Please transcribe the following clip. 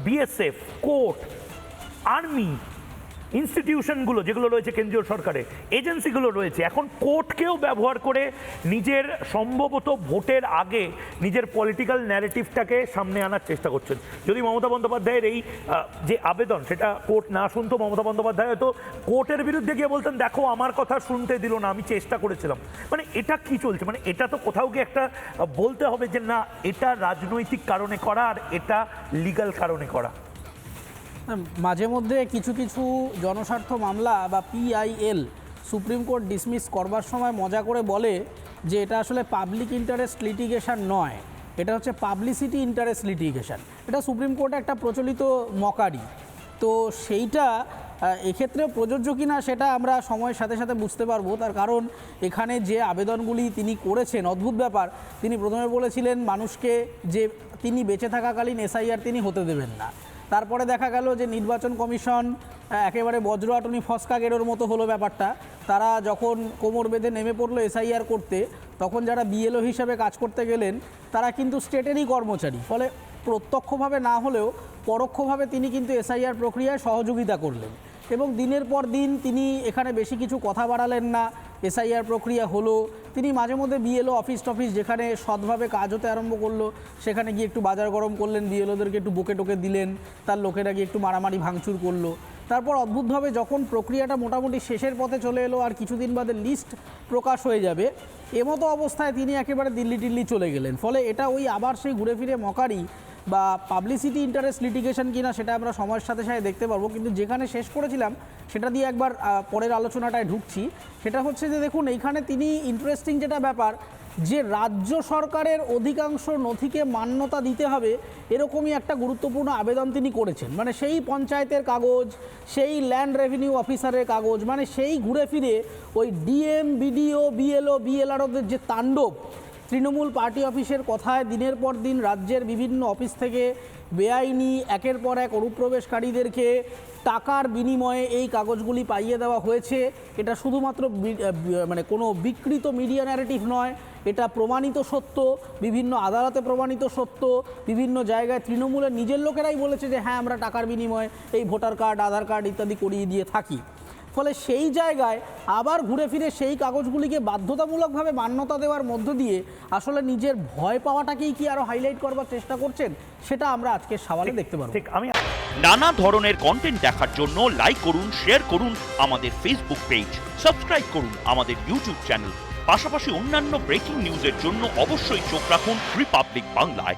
BSF, court, army, ইনস্টিটিউশনগুলো যেগুলো রয়েছে কেন্দ্রীয় সরকারে, এজেন্সিগুলো রয়েছে, এখন কোর্টকেও ব্যবহার করে নিজের সম্ভবত ভোটের আগে নিজের পলিটিক্যাল ন্যারেটিভটাকে সামনে আনার চেষ্টা করছেন। যদি মমতা বন্দ্যোপাধ্যায়ের এই যে আবেদন সেটা কোর্ট না শুনতো, মমতা বন্দ্যোপাধ্যায় হয়তো কোর্টের বিরুদ্ধে গিয়ে বলতেন দেখো আমার কথা শুনতে দিল না, আমি চেষ্টা করেছিলাম। মানে এটা কি চলছে? মানে এটা তো কোথাও গিয়ে একটা বলতে হবে যে না, এটা রাজনৈতিক কারণে করা আর এটা লিগ্যাল কারণে করা। মাঝে মধ্যে কিছু কিছু জনস্বার্থ মামলা বা পিআইএল সুপ্রিম কোর্ট ডিসমিস করবার সময় মজা করে বলে যে এটা আসলে পাবলিক ইন্টারেস্ট লিটিগেশন নয়, এটা হচ্ছে পাবলিসিটি ইন্টারেস্ট লিটিগেশন। এটা সুপ্রিম কোর্টে একটা প্রচলিত মকারি। তো সেইটা এক্ষেত্রে প্রযোজ্য কিনা সেটা আমরা সময়ের সাথে সাথে বুঝতে পারবো। তার কারণ এখানে যে আবেদনগুলি তিনি করেছেন, অদ্ভুত ব্যাপার, তিনি প্রথমে বলেছিলেন মানুষকে যে তিনি বেঁচে থাকাকালীন এসআইআর তিনি হতে দেবেন না। তারপরে দেখা গেল যে নির্বাচন কমিশন একেবারে বজ্রআটনি ফসকা গেরোর মতো হলো ব্যাপারটা। তারা যখন কোমর বেঁধে নেমে পড়লো এসআইআর করতে, তখন যারা বিএলও হিসাবে কাজ করতে গেলেন তারা কিন্তু স্টেটেরই কর্মচারী। ফলে প্রত্যক্ষভাবে না হলেও পরোক্ষভাবে তিনি কিন্তু এসআইআর প্রক্রিয়ায় সহযোগিতা করলেন এবং দিনের পর দিন তিনি এখানে বেশি কিছু কথা বাড়ালেন না। এসআইআর প্রক্রিয়া হলো, তিনি মাঝে মধ্যে বিএলও অফিস টফিস যেখানে সৎভাবে কাজ হতে আরম্ভ করলো সেখানে গিয়ে একটু বাজার গরম করলেন, বিএলওদেরকে একটু বকে টোকে দিলেন, তার লোকেরা গিয়ে একটু মারামারি ভাঙচুর করলো। তারপর অদ্ভুতভাবে যখন প্রক্রিয়াটা মোটামুটি শেষের পথে চলে এলো আর কিছুদিন বাদে লিস্ট প্রকাশ হয়ে যাবে, এমতো অবস্থায় তিনি একেবারে দিল্লি টিল্লি চলে গেলেন। ফলে এটা ওই আবার সেই ঘুরে ফিরে মকারি বা পাবলিসিটি ইন্টারেস্ট লিটিগেশন কিনা সেটা আমরা সময়ের সাথে সাথে দেখতে পারবো। কিন্তু যেখানে শেষ করেছিলাম সেটা দিয়ে একবার পরের আলোচনাটায় ঢুকছি, সেটা হচ্ছে যে দেখুন এইখানে তিনি ইন্টারেস্টিং যেটা ব্যাপার, যে রাজ্য সরকারের অধিকাংশ নথিকে মান্যতা দিতে হবে এরকমই একটা গুরুত্বপূর্ণ আবেদন তিনি করেছেন। মানে সেই পঞ্চায়েতের কাগজ, সেই ল্যান্ড রেভিনিউ অফিসারের কাগজ, মানে সেই ঘুরে ফিরে ওই ডিএম, বিডিও, বিএলও, বিএলআরওদের যে তাণ্ডব, তৃণমূল পার্টি অফিসের কথায় দিনের পর দিন রাজ্যের বিভিন্ন অফিস থেকে বেআইনি একের পর এক অনুপ্রবেশকারীদেরকে টাকার বিনিময়ে এই কাগজগুলি পাইয়ে দেওয়া হয়েছে। এটা শুধুমাত্র মানে কোনো বিকৃত মিডিয়া ন্যারেটিভ নয়, এটা প্রমাণিত সত্য, বিভিন্ন আদালতে প্রমাণিত সত্য, বিভিন্ন জায়গায় তৃণমূলের নিজের লোকেরাই বলেছে যে হ্যাঁ আমরা টাকার বিনিময়ে এই ভোটার কার্ড, আধার কার্ড ইত্যাদি করিয়ে দিয়ে থাকি। ফলে সেই জায়গায় আবার ঘুরে ফিরে সেই কাগজগুলিকে বাধ্যতামূলকভাবে মান্যতা দেওয়ার মধ্য দিয়ে আসলে নিজের ভয় পাওয়াটাকেই কি আরো হাইলাইট করবার চেষ্টা করছেন, সেটা আমরা আজকে সওয়ালে দেখতে পারবো। ঠিক, আমি নানা ধরনের কন্টেন্ট দেখার জন্য লাইক করুন, শেয়ার করুন আমাদের ফেসবুক পেজ, সাবস্ক্রাইব করুন আমাদের ইউটিউব চ্যানেল। পাশাপাশি অন্যান্য ব্রেকিং নিউজের জন্য অবশ্যই চোখ রাখুন রিপাবলিক বাংলায়।